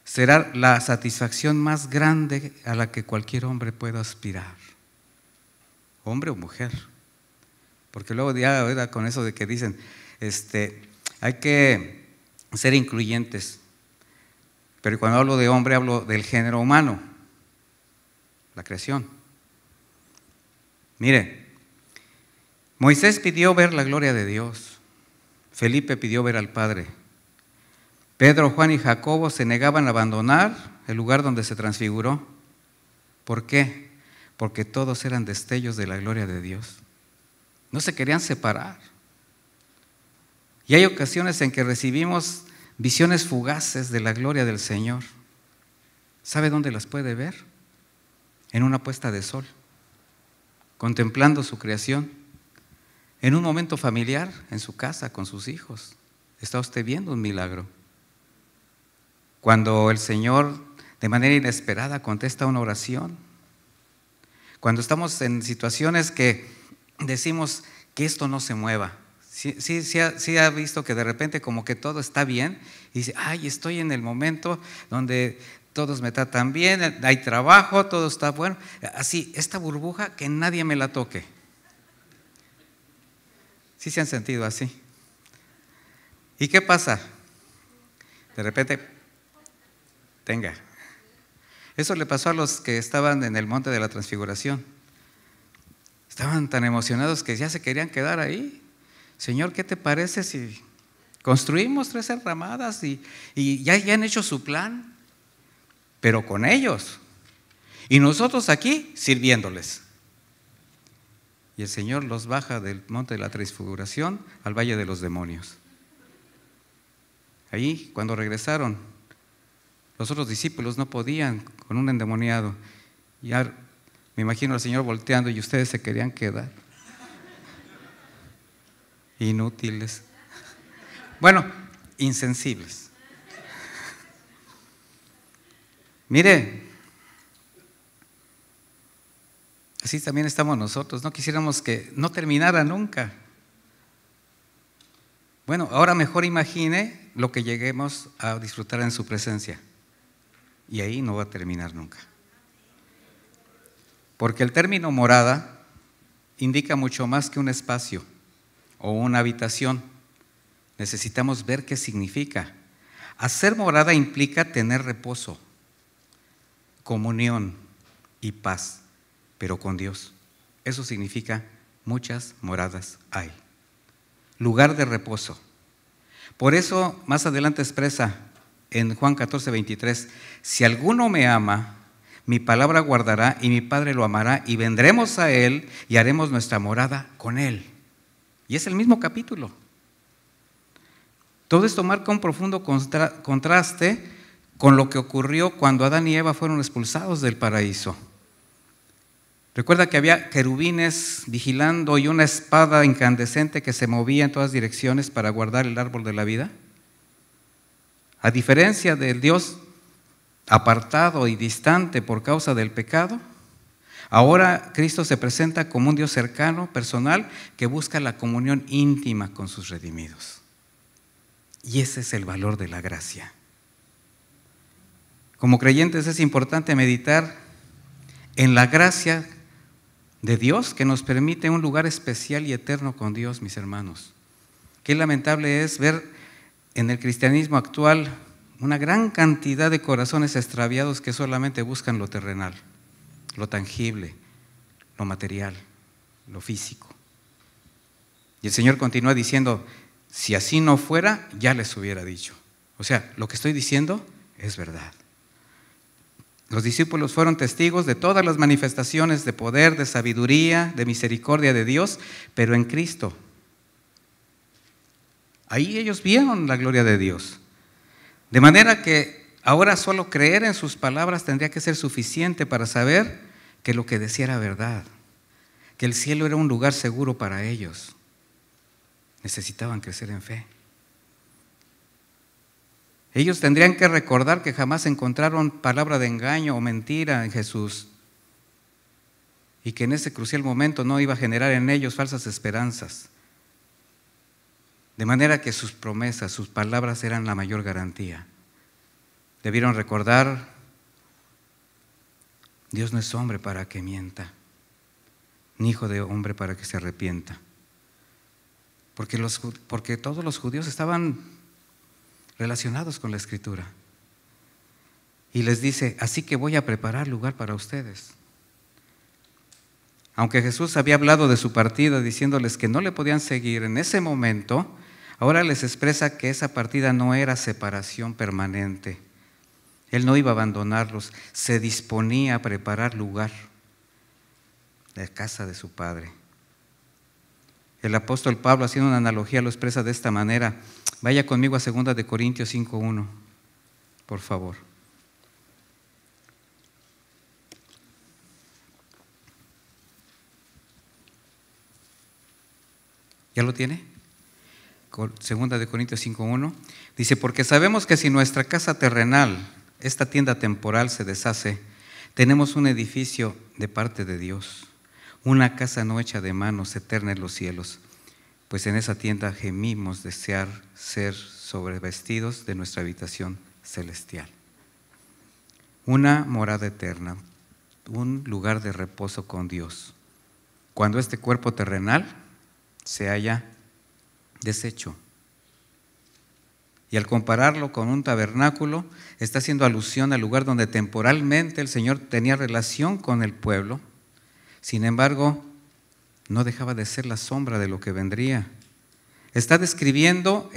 será la satisfacción más grande a la que cualquier hombre pueda aspirar, hombre o mujer. Porque luego ya era con eso de que dicen, hay que ser incluyentes. Pero cuando hablo de hombre, hablo del género humano, la creación. Mire, Moisés pidió ver la gloria de Dios. Felipe pidió ver al Padre. Pedro, Juan y Jacobo se negaban a abandonar el lugar donde se transfiguró. ¿Por qué? Porque todos eran destellos de la gloria de Dios. No se querían separar. Y hay ocasiones en que recibimos visiones fugaces de la gloria del Señor. ¿Sabe dónde las puede ver? En una puesta de sol, contemplando su creación, en un momento familiar, en su casa, con sus hijos. Está usted viendo un milagro. Cuando el Señor, de manera inesperada, contesta una oración. Cuando estamos en situaciones que decimos que esto no se mueva. Sí ha visto que de repente como que todo está bien y dice, ay, estoy en el momento donde todos me tratan bien, hay trabajo, todo está bueno. Así, esta burbuja que nadie me la toque. ¿Sí se han sentido así? ¿Y qué pasa? De repente, tenga. Eso le pasó a los que estaban en el monte de la Transfiguración. Estaban tan emocionados que ya se querían quedar ahí. Señor, ¿qué te parece si construimos 3 enramadas y ya han hecho su plan? Pero con ellos. Y nosotros aquí sirviéndoles. Y el Señor los baja del monte de la Transfiguración al valle de los demonios. Ahí, cuando regresaron, los otros discípulos no podían con un endemoniado. Ya me imagino al Señor volteando y ustedes se querían quedar. Inútiles. Bueno, insensibles. Mire, así también estamos nosotros. No quisiéramos que no terminara nunca. Bueno, ahora mejor imagine lo que lleguemos a disfrutar en su presencia. Y ahí no va a terminar nunca. Porque el término morada indica mucho más que un espacio o una habitación. Necesitamos ver qué significa. Hacer morada implica tener reposo, comunión y paz, pero con Dios. Eso significa muchas moradas hay. Lugar de reposo. Por eso más adelante expresa en Juan 14:23, si alguno me ama, mi palabra guardará y mi Padre lo amará y vendremos a Él y haremos nuestra morada con Él. Y es el mismo capítulo. Todo esto marca un profundo contraste con lo que ocurrió cuando Adán y Eva fueron expulsados del paraíso. Recuerda que había querubines vigilando y una espada incandescente que se movía en todas direcciones para guardar el árbol de la vida. A diferencia del Dios apartado y distante por causa del pecado, ahora Cristo se presenta como un Dios cercano, personal, que busca la comunión íntima con sus redimidos. Y ese es el valor de la gracia. Como creyentes es importante meditar en la gracia de Dios que nos permite un lugar especial y eterno con Dios, mis hermanos. Qué lamentable es ver en el cristianismo actual una gran cantidad de corazones extraviados que solamente buscan lo terrenal, lo tangible, lo material, lo físico. Y el Señor continúa diciendo, si así no fuera, ya les hubiera dicho. O sea, lo que estoy diciendo es verdad. Los discípulos fueron testigos de todas las manifestaciones de poder, de sabiduría, de misericordia de Dios, pero en Cristo. Ahí ellos vieron la gloria de Dios. De manera que ahora solo creer en sus palabras tendría que ser suficiente para saber que lo que decía era verdad, que el cielo era un lugar seguro para ellos. Necesitaban crecer en fe. Ellos tendrían que recordar que jamás encontraron palabra de engaño o mentira en Jesús y que en ese crucial momento no iba a generar en ellos falsas esperanzas. De manera que sus promesas, sus palabras eran la mayor garantía. Debieron recordar, Dios no es hombre para que mienta, ni hijo de hombre para que se arrepienta. Porque todos los judíos estaban relacionados con la Escritura. Y les dice, así que voy a preparar lugar para ustedes. Aunque Jesús había hablado de su partida, diciéndoles que no le podían seguir en ese momento, ahora les expresa que esa partida no era separación permanente. Él no iba a abandonarlos, se disponía a preparar lugar, la casa de su Padre. El apóstol Pablo, haciendo una analogía, lo expresa de esta manera. Vaya conmigo a 2 de Corintios 5:1, por favor. ¿Ya lo tiene? 2 de Corintios 5:1. Dice, porque sabemos que si nuestra casa terrenal, esta tienda temporal, se deshace, tenemos un edificio de parte de Dios, una casa no hecha de manos, eterna en los cielos, pues en esa tienda gemimos desear ser sobrevestidos de nuestra habitación celestial. Una morada eterna, un lugar de reposo con Dios, cuando este cuerpo terrenal se haya deshecho. Y al compararlo con un tabernáculo, está haciendo alusión al lugar donde temporalmente el Señor tenía relación con el pueblo. Sin embargo, no dejaba de ser la sombra de lo que vendría. Está describiendo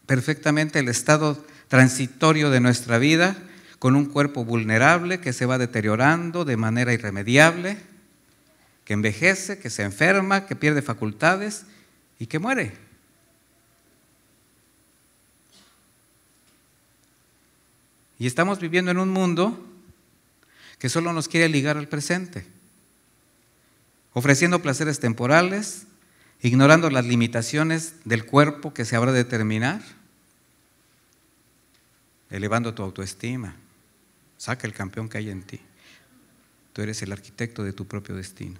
perfectamente el estado transitorio de nuestra vida, con un cuerpo vulnerable que se va deteriorando de manera irremediable, que envejece, que se enferma, que pierde facultades y que muere. Y estamos viviendo en un mundo que solo nos quiere ligar al presente, ofreciendo placeres temporales, ignorando las limitaciones del cuerpo que se habrá de terminar, elevando tu autoestima. Saca el campeón que hay en ti. Tú eres el arquitecto de tu propio destino.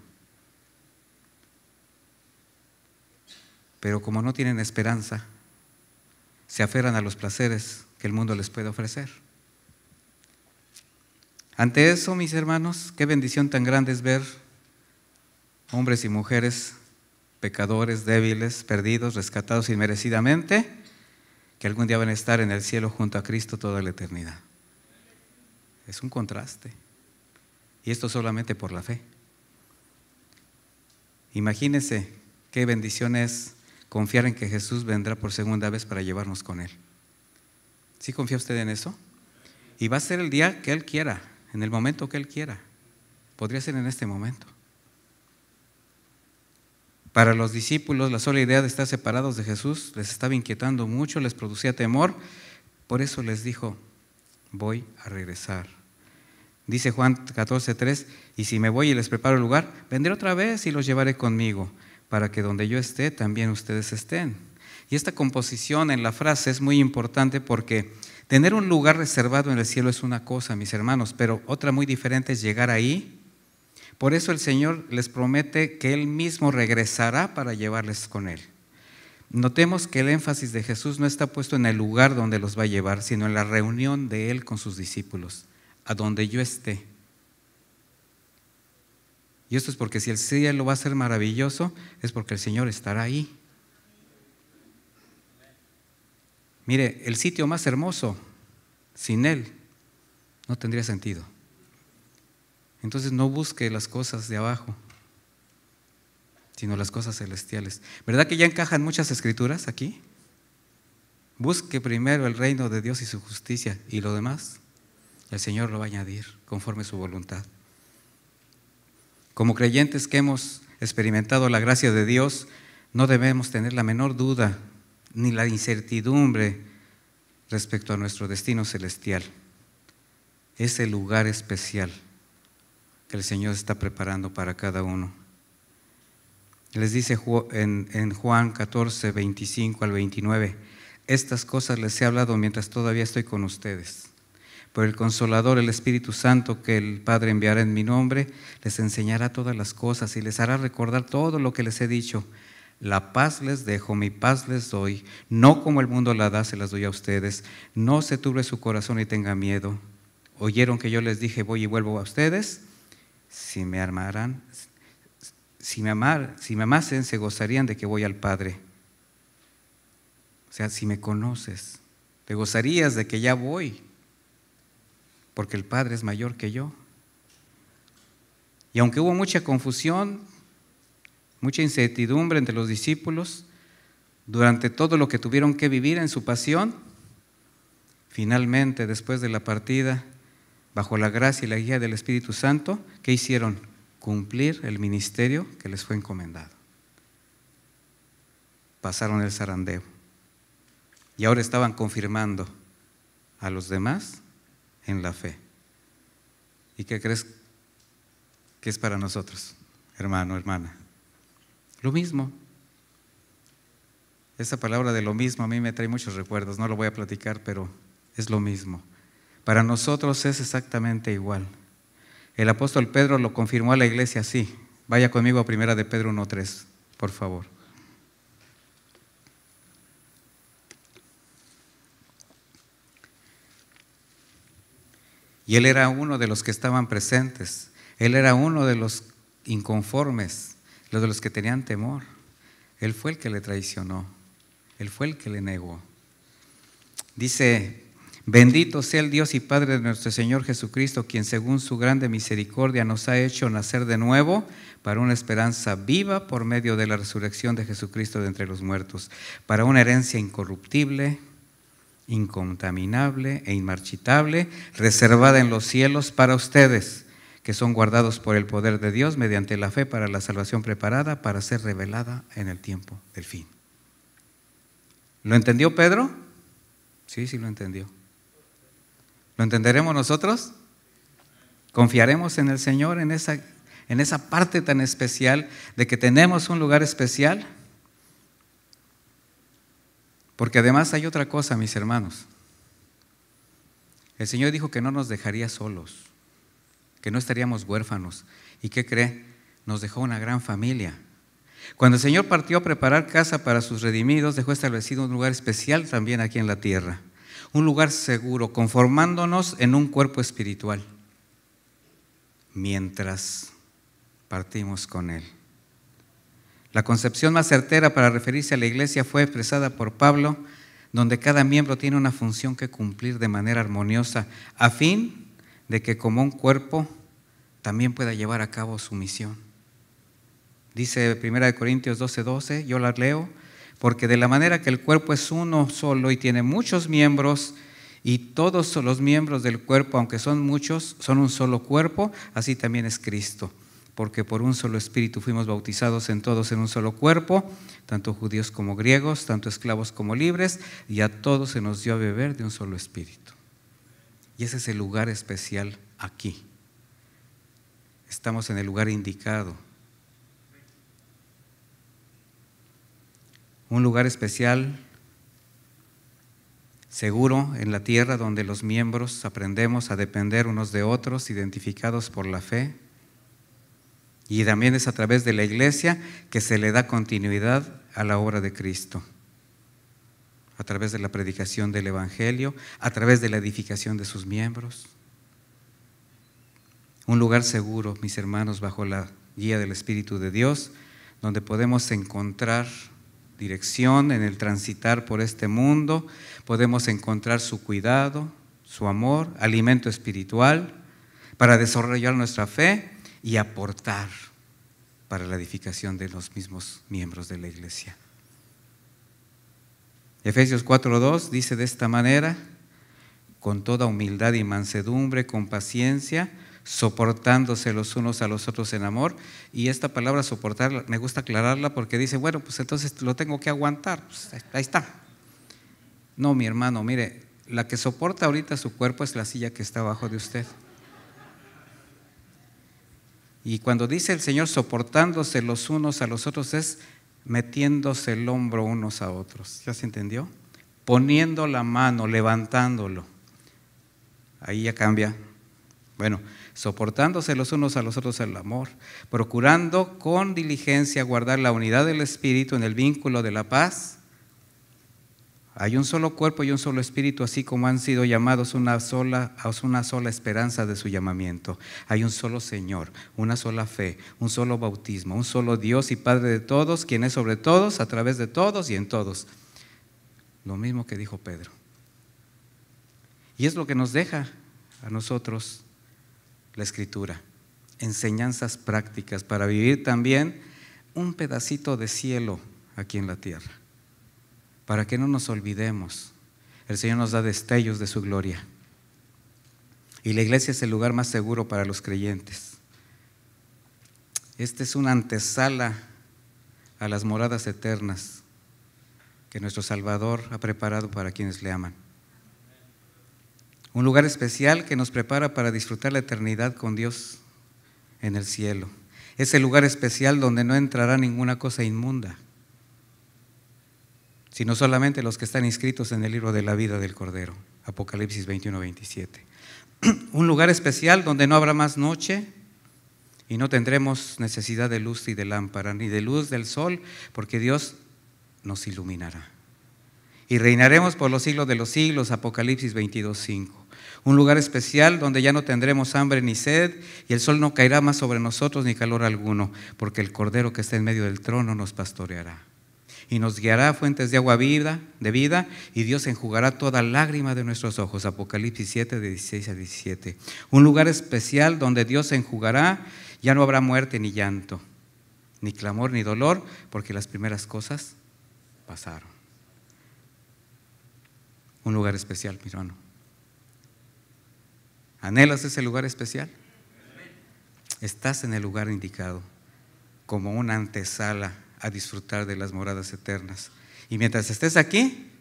Pero como no tienen esperanza, se aferran a los placeres que el mundo les puede ofrecer. Ante eso, mis hermanos, qué bendición tan grande es ver hombres y mujeres pecadores, débiles, perdidos, rescatados inmerecidamente, que algún día van a estar en el cielo junto a Cristo toda la eternidad. Es un contraste. Y esto solamente por la fe. Imagínense qué bendición es confiar en que Jesús vendrá por segunda vez para llevarnos con Él. ¿Sí confía usted en eso? Y va a ser el día que Él quiera, en el momento que Él quiera. Podría ser en este momento. Para los discípulos, la sola idea de estar separados de Jesús les estaba inquietando mucho, les producía temor. Por eso les dijo, voy a regresar. Dice Juan 14:3, y si me voy y les preparo el lugar, vendré otra vez y los llevaré conmigo, para que donde yo esté, también ustedes estén. Y esta composición en la frase es muy importante porque tener un lugar reservado en el cielo es una cosa, mis hermanos, pero otra muy diferente es llegar ahí. Por eso el Señor les promete que Él mismo regresará para llevarles con Él. Notemos que el énfasis de Jesús no está puesto en el lugar donde los va a llevar, sino en la reunión de Él con sus discípulos, a donde yo esté. Y esto es porque si el cielo va a ser maravilloso, es porque el Señor estará ahí. Mire, el sitio más hermoso, sin Él, no tendría sentido. Entonces no busque las cosas de abajo, sino las cosas celestiales. ¿Verdad que ya encajan muchas escrituras aquí? Busque primero el reino de Dios y su justicia, y lo demás, el Señor lo va a añadir conforme su voluntad. Como creyentes que hemos experimentado la gracia de Dios, no debemos tener la menor duda ni la incertidumbre respecto a nuestro destino celestial. Ese lugar especial que el Señor está preparando para cada uno. Les dice en Juan 14, 25 al 29, estas cosas les he hablado mientras todavía estoy con ustedes. Pero el Consolador, el Espíritu Santo, que el Padre enviará en mi nombre, les enseñará todas las cosas y les hará recordar todo lo que les he dicho. La paz les dejo, mi paz les doy. No como el mundo la da, se las doy a ustedes. No se turbe su corazón y tenga miedo. ¿Oyeron que yo les dije, voy y vuelvo a ustedes? Si me amasen, se gozarían de que voy al Padre. O sea, si me conoces, te gozarías de que ya voy, porque el Padre es mayor que yo. Y aunque hubo mucha confusión, mucha incertidumbre entre los discípulos, durante todo lo que tuvieron que vivir en su pasión, finalmente, después de la partida, bajo la gracia y la guía del Espíritu Santo, ¿qué hicieron? Cumplir el ministerio que les fue encomendado. Pasaron el zarandeo. Y ahora estaban confirmando a los demás en la fe. ¿Y qué crees que es para nosotros, hermano, hermana? Lo mismo. Esa palabra de lo mismo a mí me trae muchos recuerdos, no lo voy a platicar, pero es lo mismo. Para nosotros es exactamente igual. El apóstol Pedro lo confirmó a la iglesia así. Vaya conmigo a 1 de Pedro 1:3, por favor. Y él era uno de los que estaban presentes. Él era uno de los inconformes, de los que tenían temor. Él fue el que le traicionó. Él fue el que le negó. Dice: bendito sea el Dios y Padre de nuestro Señor Jesucristo, quien según su grande misericordia nos ha hecho nacer de nuevo para una esperanza viva por medio de la resurrección de Jesucristo de entre los muertos, para una herencia incorruptible, incontaminable e inmarchitable, reservada en los cielos para ustedes, que son guardados por el poder de Dios mediante la fe para la salvación preparada para ser revelada en el tiempo del fin. ¿Lo entendió Pedro? Sí, sí lo entendió. ¿Lo entenderemos nosotros? ¿Confiaremos en el Señor en esa parte tan especial de que tenemos un lugar especial? Porque además hay otra cosa, mis hermanos. El Señor dijo que no nos dejaría solos, que no estaríamos huérfanos. ¿Y qué cree? Nos dejó una gran familia. Cuando el Señor partió a preparar casa para sus redimidos, dejó establecido un lugar especial también aquí en la tierra. Un lugar seguro, conformándonos en un cuerpo espiritual, mientras partimos con Él. La concepción más certera para referirse a la iglesia fue expresada por Pablo, donde cada miembro tiene una función que cumplir de manera armoniosa, a fin de que como un cuerpo también pueda llevar a cabo su misión. Dice 1 Corintios 12:12, yo la leo, porque de la manera que el cuerpo es uno solo y tiene muchos miembros, y todos los miembros del cuerpo, aunque son muchos, son un solo cuerpo, así también es Cristo. Porque por un solo espíritu fuimos bautizados en todos en un solo cuerpo, tanto judíos como griegos, tanto esclavos como libres, y a todos se nos dio a beber de un solo espíritu. Y ese es el lugar especial aquí. Estamos en el lugar indicado. Un lugar especial, seguro en la tierra, donde los miembros aprendemos a depender unos de otros, identificados por la fe. Y también es a través de la iglesia que se le da continuidad a la obra de Cristo. A través de la predicación del Evangelio, a través de la edificación de sus miembros. Un lugar seguro, mis hermanos, bajo la guía del Espíritu de Dios, donde podemos encontrar dirección en el transitar por este mundo, podemos encontrar su cuidado, su amor, alimento espiritual, para desarrollar nuestra fe y aportar para la edificación de los mismos miembros de la iglesia. Efesios 4:2 dice de esta manera, con toda humildad y mansedumbre, con paciencia, soportándose los unos a los otros en amor. Y esta palabra soportar, me gusta aclararla porque dice, bueno, pues entonces lo tengo que aguantar, pues ahí está. No, mi hermano, mire, la que soporta ahorita su cuerpo es la silla que está abajo de usted. Y cuando dice el Señor soportándose los unos a los otros, es metiéndose el hombro unos a otros. ¿Ya se entendió? Poniendo la mano, levantándolo. Ahí ya cambia. Bueno, soportándose los unos a los otros el amor, procurando con diligencia guardar la unidad del Espíritu en el vínculo de la paz. Hay un solo cuerpo y un solo espíritu, así como han sido llamados a una sola esperanza de su llamamiento. Hay un solo Señor, una sola fe, un solo bautismo, un solo Dios y Padre de todos, quien es sobre todos, a través de todos y en todos. Lo mismo que dijo Pedro. Y es lo que nos deja a nosotros la Escritura, enseñanzas prácticas para vivir también un pedacito de cielo aquí en la tierra. Para que no nos olvidemos, el Señor nos da destellos de su gloria. Y la iglesia es el lugar más seguro para los creyentes. Esta es una antesala a las moradas eternas que nuestro Salvador ha preparado para quienes le aman. Un lugar especial que nos prepara para disfrutar la eternidad con Dios en el cielo. Es el lugar especial donde no entrará ninguna cosa inmunda, sino solamente los que están inscritos en el libro de la vida del Cordero. Apocalipsis 21-27. Un lugar especial donde no habrá más noche y no tendremos necesidad de luz y de lámpara, ni de luz del sol, porque Dios nos iluminará. Y reinaremos por los siglos de los siglos. Apocalipsis 22:5. Un lugar especial donde ya no tendremos hambre ni sed, y el sol no caerá más sobre nosotros ni calor alguno, porque el Cordero que está en medio del trono nos pastoreará. Y nos guiará a fuentes de agua de vida, y Dios enjugará toda lágrima de nuestros ojos. Apocalipsis 7:16-17. Un lugar especial donde Dios enjugará, ya no habrá muerte ni llanto, ni clamor ni dolor, porque las primeras cosas pasaron. Un lugar especial, mi hermano. ¿Anhelas ese lugar especial? Estás en el lugar indicado, como una antesala a disfrutar de las moradas eternas. Y mientras estés aquí,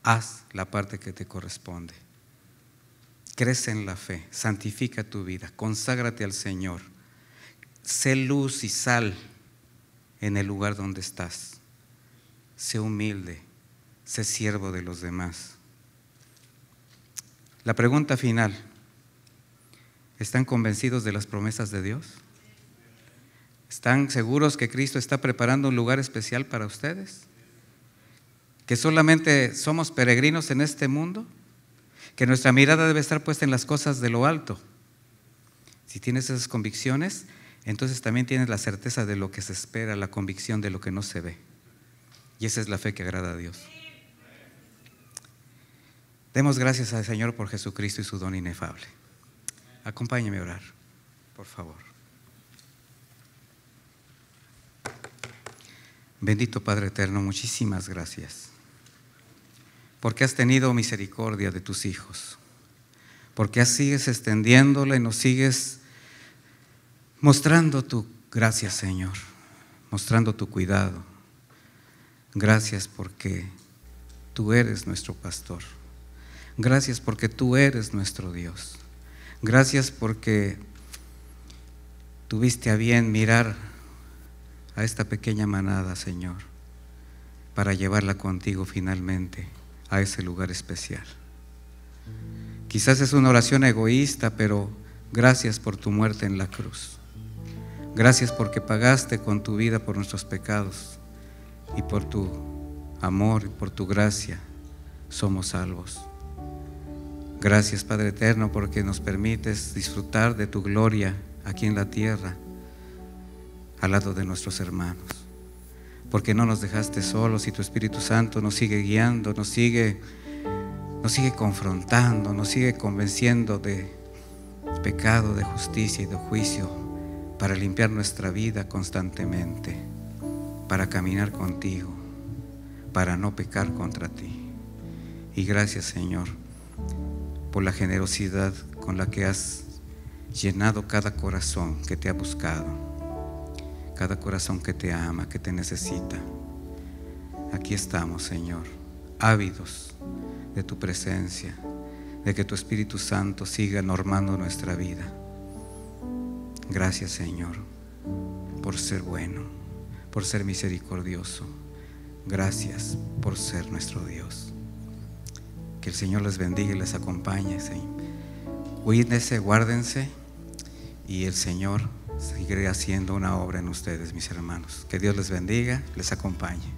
haz la parte que te corresponde. Crece en la fe, santifica tu vida, conságrate al Señor. Sé luz y sal en el lugar donde estás. Sé humilde, sé siervo de los demás. La pregunta final: ¿están convencidos de las promesas de Dios? ¿Están seguros que Cristo está preparando un lugar especial para ustedes? ¿Que solamente somos peregrinos en este mundo? ¿Que nuestra mirada debe estar puesta en las cosas de lo alto? Si tienes esas convicciones, entonces también tienes la certeza de lo que se espera, la convicción de lo que no se ve. Y esa es la fe que agrada a Dios. Demos gracias al Señor por Jesucristo y su don inefable. Acompáñeme a orar, por favor. Bendito Padre eterno, muchísimas gracias, porque has tenido misericordia de tus hijos, porque sigues extendiéndola y nos sigues mostrando tu gracia, Señor, mostrando tu cuidado. Gracias porque tú eres nuestro pastor. Gracias porque tú eres nuestro Dios. Gracias porque tuviste a bien mirar a esta pequeña manada, Señor, para llevarla contigo finalmente a ese lugar especial. Quizás es una oración egoísta, pero gracias por tu muerte en la cruz. Gracias porque pagaste con tu vida por nuestros pecados, y por tu amor y por tu gracia somos salvos. Gracias, Padre eterno, porque nos permites disfrutar de tu gloria aquí en la tierra, al lado de nuestros hermanos, porque no nos dejaste solos y tu Espíritu Santo nos sigue guiando, nos sigue confrontando, nos sigue convenciendo de pecado, de justicia y de juicio, para limpiar nuestra vida constantemente, para caminar contigo, para no pecar contra ti. Y gracias, Señor, por la generosidad con la que has llenado cada corazón que te ha buscado, cada corazón que te ama, que te necesita. Aquí estamos, Señor, ávidos de tu presencia, de que tu Espíritu Santo siga normando nuestra vida. Gracias, Señor, por ser bueno, por ser misericordioso. Gracias por ser nuestro Dios. Que el Señor les bendiga y les acompañe. Cuídense, guárdense, y el Señor seguirá haciendo una obra en ustedes, mis hermanos. Que Dios les bendiga, les acompañe.